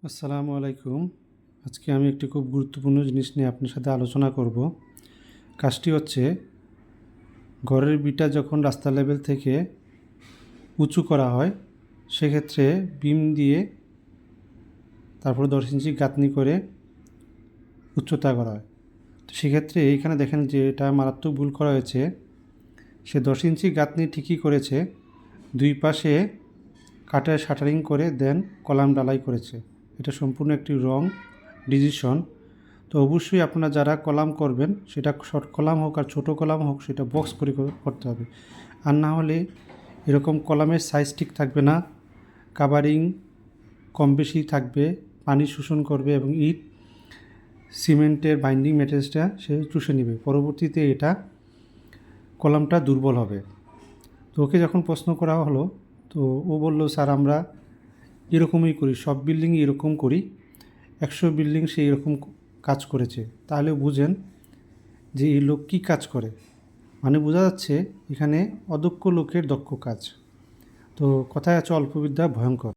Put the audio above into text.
আসসালামু আলাইকুম। আজকে আমি একটি খুব গুরুত্বপূর্ণ জিনিস নিয়ে আপনার সাথে আলোচনা করব। কাজটি হচ্ছে, ঘরের বিটা যখন রাস্তা লেভেল থেকে উঁচু করা হয়, সেক্ষেত্রে বিম দিয়ে তারপর 10 ইঞ্চি গাঁথনি করে উচ্চতা করা হয়। তো সেক্ষেত্রে এইখানে দেখেন যে এটা মারাত্মক ভুল করা হয়েছে। সে 10 ইঞ্চি গাঁথনি ঠিকই করেছে, দুই পাশে কাঠের শাটারিং করে দেন কলাম ঢালাই করেছে। এটা সম্পূর্ণ একটি রং ডিসিশন। তো অবশ্যই আপনারা যারা কলাম করবেন, সেটা শর্ট কলাম হোক আর ছোটো কলাম হোক, সেটা বক্স করে করতে হবে। আর না হলে এরকম কলামের সাইজ ঠিক থাকবে না, কাভারিং কম বেশি থাকবে, পানি শোষণ করবে এবং ইট সিমেন্টের বাইন্ডিং ম্যাটেরিয়ালসটা সে চুষে নেবে। পরবর্তীতে এটা কলামটা দুর্বল হবে। তো ওকে যখন প্রশ্ন করা হলো, তো ও বলল, স্যার আমরা এরকমই করি, সব বিল্ডিংই এরকম করি, 100 বিল্ডিং সে এরকম কাজ করেছে। তাহলে বুঝেন যে এই লোক কী কাজ করে। মানে বোঝা যাচ্ছে এখানে অদক্ষ লোকের দক্ষ কাজ। তো কথায় আছে, অল্প বিদ্যা ভয়ঙ্কর।